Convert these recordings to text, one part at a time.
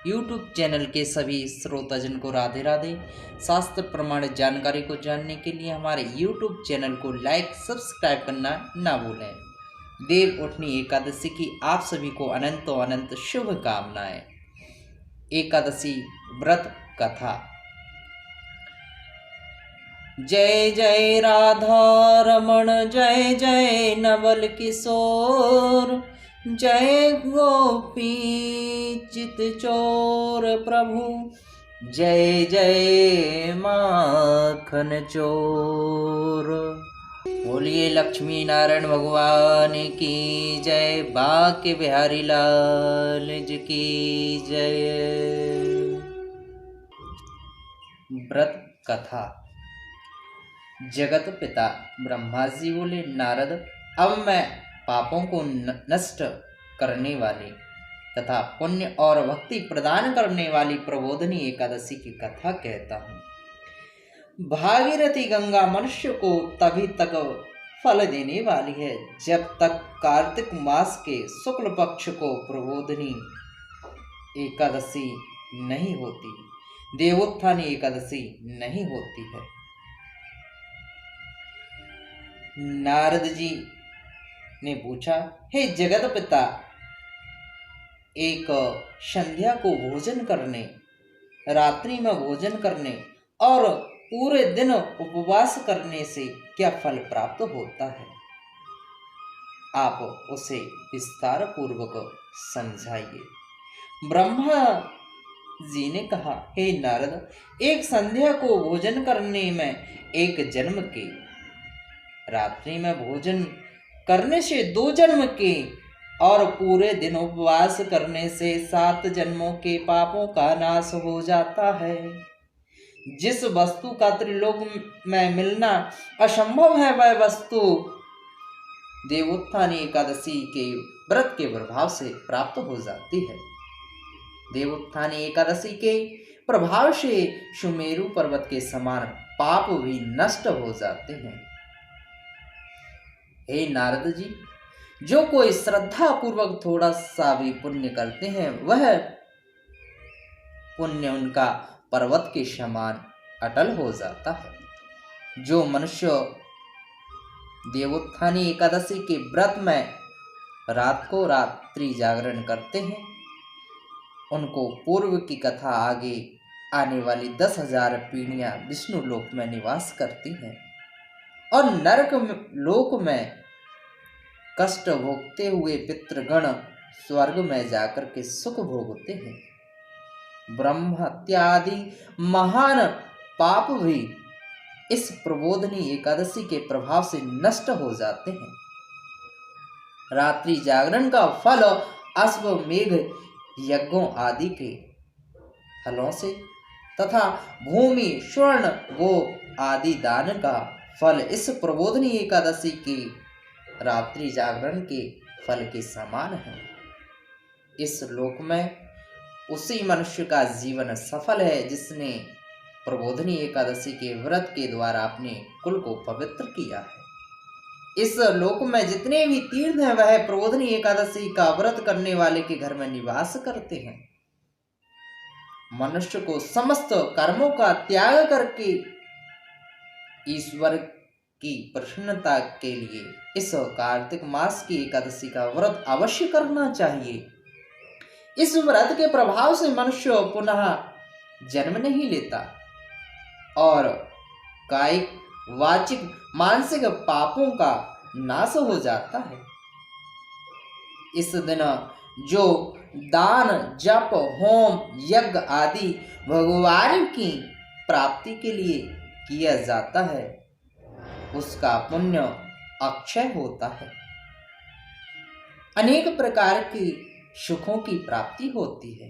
YouTube channel के सभी श्रोताजन को राधे राधे। शास्त्र प्रमाणित जानकारी को जानने के लिए हमारे YouTube चैनल को लाइक सब्सक्राइब करना ना भूलें। देव उठनी एकादशी की आप सभी को अनंतों अनंत शुभकामनाएं। एकादशी व्रत कथा। जय जय राधा रमण जय जय नवल किशोर, जय गोपी चित चोर प्रभु, जय जय माखन चोर। बोलिए लक्ष्मी नारायण भगवान की जय, बाके बिहारी लाल जी की जय। व्रत कथा। जगत पिता ब्रह्मा जी बोले, नारद अब मैं पापों को नष्ट करने वाली तथा पुण्य और भक्ति प्रदान करने वाली प्रबोधनी एकादशी की कथा कहता हूँ। भागीरथी गंगा मनुष्य को तभी तक फल देने वाली है जब तक कार्तिक मास के शुक्ल पक्ष को प्रबोधनी एकादशी नहीं होती, देवोत्थानी एकादशी नहीं होती है। नारद जी ने पूछा, हे जगत पिता, एक संध्या को भोजन करने, रात्रि में भोजन करने और पूरे दिन उपवास करने से क्या फल प्राप्त होता है? आप उसे विस्तार पूर्वक समझाइए। ब्रह्मा जी ने कहा, हे नारद, एक संध्या को भोजन करने में एक जन्म के, रात्रि में भोजन करने से 2 जन्म के और पूरे दिन उपवास करने से 7 जन्मों के पापों का नाश हो जाता है। जिस वस्तु का त्रिलोक में मिलना असंभव है वह वस्तु देवोत्थानी एकादशी के व्रत के प्रभाव से प्राप्त हो जाती है। देवोत्थानी एकादशी के प्रभाव से सुमेरु पर्वत के समान पाप भी नष्ट हो जाते हैं। हे नारद जी, जो कोई श्रद्धा पूर्वक थोड़ा सा भी पुण्य करते हैं वह पुण्य उनका पर्वत के समान अटल हो जाता है। जो मनुष्य देवोत्थानी एकादशी के व्रत में रात को रात्रि जागरण करते हैं उनको पूर्व की कथा आगे आने वाली 10,000 पीढ़ियां विष्णु लोक में निवास करती हैं और नरक लोक में कष्ट भोगते हुए पितृगण स्वर्ग में जाकर के सुख भोगते हैं। ब्रह्म हत्या आदि महान पाप भी इस प्रबोधनी एकादशी के प्रभाव से नष्ट हो जाते हैं। रात्रि जागरण का फल अश्वमेघ यज्ञों आदि के फलों से तथा भूमि स्वर्ण गो आदि दान का फल इस प्रबोधनी एकादशी के रात्रि जागरण के फल के समान है। इस लोक में उसी मनुष्य का जीवन सफल है जिसने प्रबोधनी एकादशी के व्रत के द्वारा अपने कुल को पवित्र किया है। इस लोक में जितने भी तीर्थ हैं वह प्रबोधनी एकादशी का व्रत करने वाले के घर में निवास करते हैं। मनुष्य को समस्त कर्मों का त्याग करके ईश्वर की प्रसन्नता के लिए इस कार्तिक मास की एकादशी का व्रत अवश्य करना चाहिए। इस व्रत के प्रभाव से मनुष्य पुनः जन्म नहीं लेता और कायिक वाचिक मानसिक पापों का नाश हो जाता है। इस दिन जो दान जप होम यज्ञ आदि भगवान की प्राप्ति के लिए किया जाता है उसका पुण्य अक्षय होता है। अनेक प्रकार की सुखों की प्राप्ति होती है।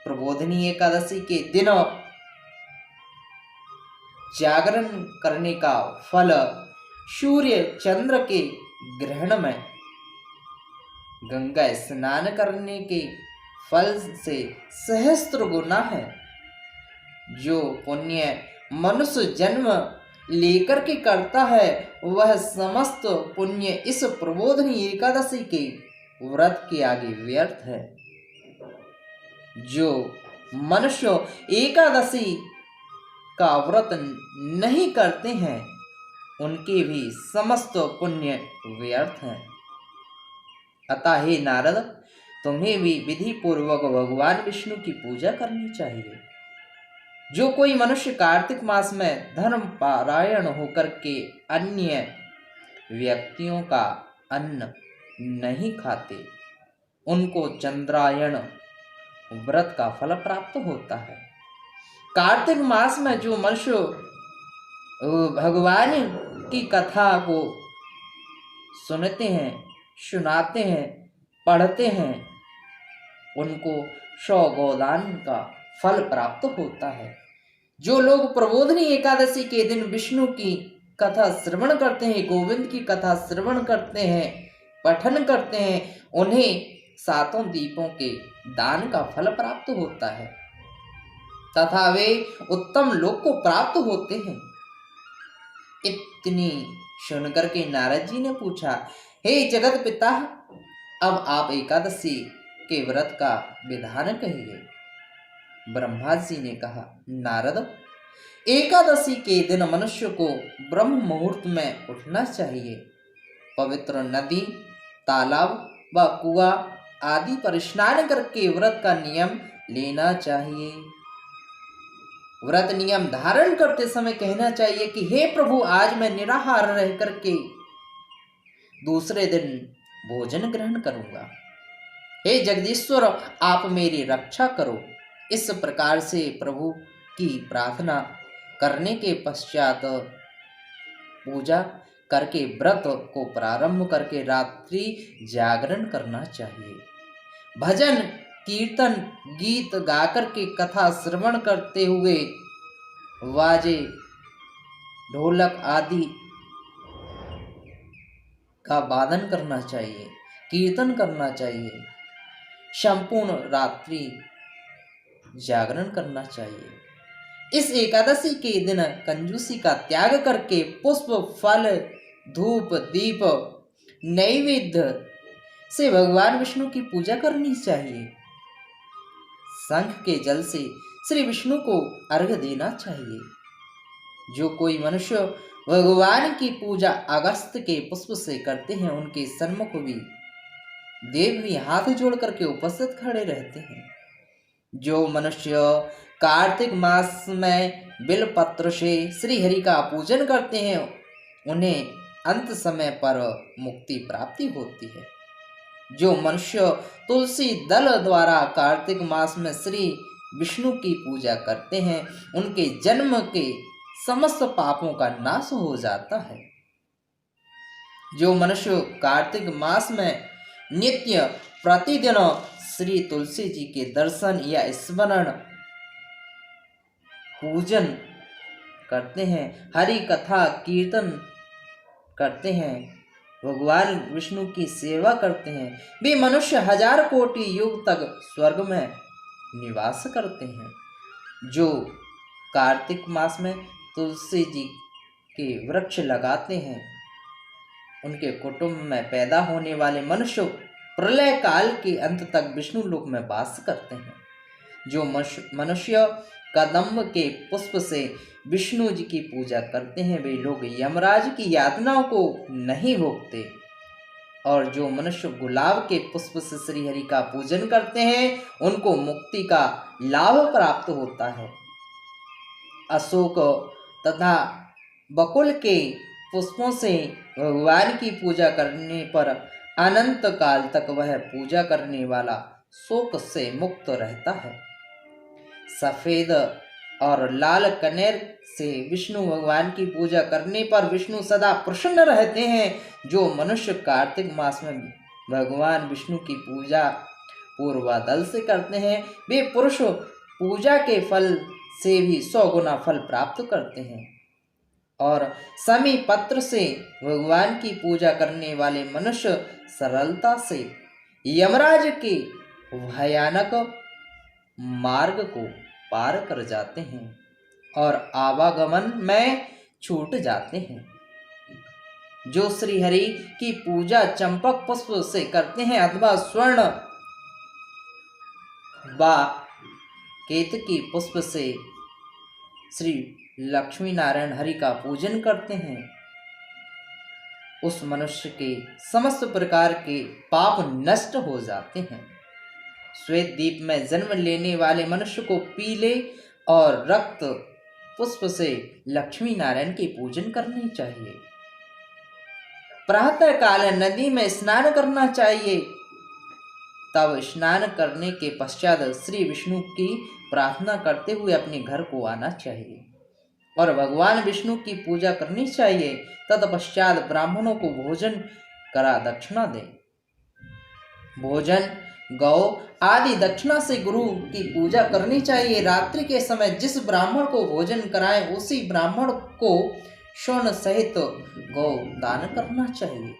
प्रबोधनी एकादशी के दिन जागरण करने का फल सूर्य चंद्र के ग्रहण में गंगा स्नान करने के फल से सहस्त्र गुना है। जो पुण्य मनुष्य जन्म लेकर के करता है वह समस्त पुण्य इस प्रबोधनी एकादशी के व्रत के आगे व्यर्थ है। जो मनुष्य एकादशी का व्रत नहीं करते हैं उनके भी समस्त पुण्य व्यर्थ हैं। अतः हे नारद, तुम्हें भी विधि पूर्वक भगवान विष्णु की पूजा करनी चाहिए। जो कोई मनुष्य कार्तिक मास में धर्म पारायण होकर के अन्य व्यक्तियों का अन्न नहीं खाते, उनको चंद्रायण व्रत का फल प्राप्त होता है। कार्तिक मास में जो मनुष्य भगवान की कथा को सुनते हैं, सुनाते हैं, पढ़ते हैं, उनको 100 गोदान का फल प्राप्त होता है। जो लोग प्रबोधिनी एकादशी के दिन विष्णु की कथा श्रवण करते हैं, गोविंद की कथा श्रवण करते हैं, पठन करते हैं, उन्हें 7 दीपों के दान का फल प्राप्त होता है तथा वे उत्तम लोक को प्राप्त होते हैं। इतनी सुनकर के नारद जी ने पूछा, हे जगत पिता, अब आप एकादशी के व्रत का विधान कहिए। ब्रह्मा जी ने कहा, नारद, एकादशी के दिन मनुष्य को ब्रह्म मुहूर्त में उठना चाहिए। पवित्र नदी, तालाब व कुआं आदि पर स्नान करके व्रत का नियम लेना चाहिए। व्रत नियम धारण करते समय कहना चाहिए कि हे प्रभु, आज मैं निराहार रह करके दूसरे दिन भोजन ग्रहण करूंगा। हे जगदीश्वर, आप मेरी रक्षा करो। इस प्रकार से प्रभु की प्रार्थना करने के पश्चात पूजा करके व्रत को प्रारंभ करके रात्रि जागरण करना चाहिए। भजन कीर्तन गीत गाकर के कथा श्रवण करते हुए वाजे ढोलक आदि का वादन करना चाहिए, कीर्तन करना चाहिए, संपूर्ण रात्रि जागरण करना चाहिए। इस एकादशी के दिन कंजूसी का त्याग करके पुष्प, फल, धूप, दीप, नैवेद्य से भगवान विष्णु की पूजा करनी चाहिए। शंख के जल से श्री विष्णु को अर्घ्य देना चाहिए। जो कोई मनुष्य भगवान की पूजा अगस्त के पुष्प से करते हैं, उनके सन्मुख भी देव भी हाथ जोड़ करके उपस्थित खड़े रहते हैं। जो मनुष्य कार्तिक मास में बिलपत्र से श्री हरि का पूजन करते हैं, उन्हें अंत समय पर मुक्ति प्राप्ति होती है। जो मनुष्य तुलसी दल द्वारा कार्तिक मास में श्री विष्णु की पूजा करते हैं, उनके जन्म के समस्त पापों का नाश हो जाता है। जो मनुष्य कार्तिक मास में नित्य प्रतिदिन श्री तुलसी जी के दर्शन या स्मरण पूजन करते हैं, हरि कथा कीर्तन करते हैं, भगवान विष्णु की सेवा करते हैं, वे मनुष्य 1000 कोटि युग तक स्वर्ग में निवास करते हैं। जो कार्तिक मास में तुलसी जी के वृक्ष लगाते हैं, उनके कुटुंब में पैदा होने वाले मनुष्य प्रलय काल के अंत तक विष्णु लोक में वास करते हैं। जो मनुष्य कदम्ब के पुष्प से विष्णु जी की पूजा करते हैं, वे लोग यमराज की यातनाओं को नहीं भोगते। और जो मनुष्य गुलाब के पुष्प से श्री हरि का पूजन करते हैं, उनको मुक्ति का लाभ प्राप्त होता है। अशोक तथा बकुल के पुष्पों से भगवान की पूजा करने पर अनंत काल तक वह पूजा करने वाला शोक से मुक्त रहता है। सफेद और लाल कनेर से विष्णु भगवान की पूजा करने पर विष्णु सदा प्रसन्न रहते हैं। जो मनुष्य कार्तिक मास में भगवान विष्णु की पूजा पूर्वादल से करते हैं, वे पुरुष पूजा के फल से भी 100 गुना फल प्राप्त करते हैं। और समी पत्र से भगवान की पूजा करने वाले मनुष्य सरलता से यमराज के भयानक मार्ग को पार कर जाते हैं और आवागमन में छूट जाते हैं। जो श्री हरि की पूजा चंपक पुष्प से करते हैं अथवा स्वर्ण व केतकी पुष्प से श्री लक्ष्मी नारायण हरि का पूजन करते हैं, उस मनुष्य के समस्त प्रकार के पाप नष्ट हो जाते हैं। श्वेत द्वीप में जन्म लेने वाले मनुष्य को पीले और रक्त पुष्प से लक्ष्मी नारायण की पूजन करनी चाहिए। प्रातः काल नदी में स्नान करना चाहिए। तब स्नान करने के पश्चात श्री विष्णु की प्रार्थना करते हुए अपने घर को आना चाहिए और भगवान विष्णु की पूजा करनी चाहिए। तत्पश्चात ब्राह्मणों को भोजन करा दक्षिणा दें। भोजन, गौ आदि दक्षिणा से गुरु की पूजा करनी चाहिए। रात्रि के समय जिस ब्राह्मण को भोजन कराएं उसी ब्राह्मण को स्वर्ण सहित गौ दान करना चाहिए।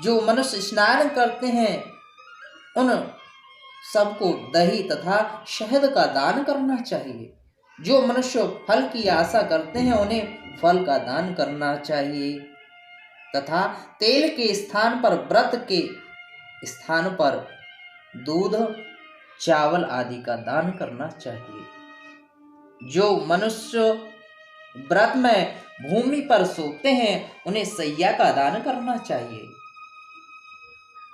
जो मनुष्य स्नान करते हैं उन सबको दही तथा शहद का दान करना चाहिए। जो मनुष्य फल की आशा करते हैं उन्हें फल का दान करना चाहिए तथा तेल के स्थान पर, व्रत के स्थान पर दूध, चावल आदि का दान करना चाहिए। जो मनुष्य व्रत में भूमि पर सोते हैं उन्हें सैया का दान करना चाहिए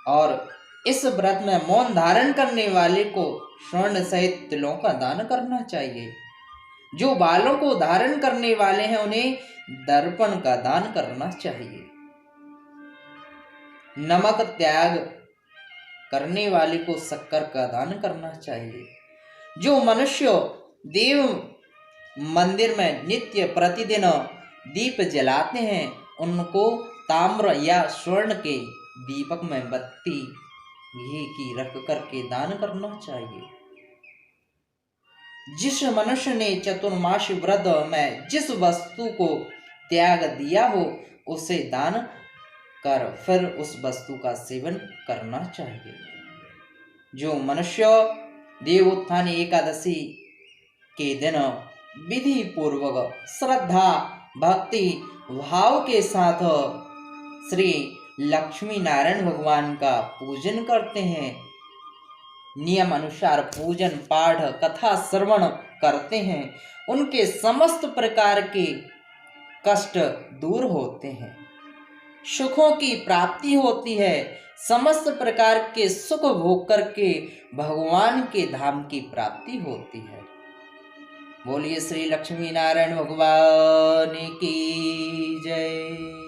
और इस व्रत में मौन धारण करने वाले को स्वर्ण सहित तिलों का दान करना चाहिए। जो बालों को धारण करने वाले हैं उन्हें दर्पण का दान करना चाहिए। नमक त्याग करने वाले को शक्कर का दान करना चाहिए। जो मनुष्य देव मंदिर में नित्य प्रतिदिन दीप जलाते हैं उनको ताम्र या स्वर्ण के दीपक में बत्ती घी की रख करके दान करना चाहिए। जिस मनुष्य ने चतुर्मास व्रत में जिस वस्तु को त्याग दिया हो उसे दान कर फिर उस वस्तु का सेवन करना चाहिए। जो मनुष्य देवोत्थान एकादशी के दिन विधि पूर्वक श्रद्धा भक्ति भाव के साथ श्री लक्ष्मी नारायण भगवान का पूजन करते हैं, नियम अनुसार पूजन पाठ कथा श्रवण करते हैं, उनके समस्त प्रकार के कष्ट दूर होते हैं, सुखों की प्राप्ति होती है। समस्त प्रकार के सुख भोग करके भगवान के धाम की प्राप्ति होती है। बोलिए श्री लक्ष्मी नारायण भगवान की जय।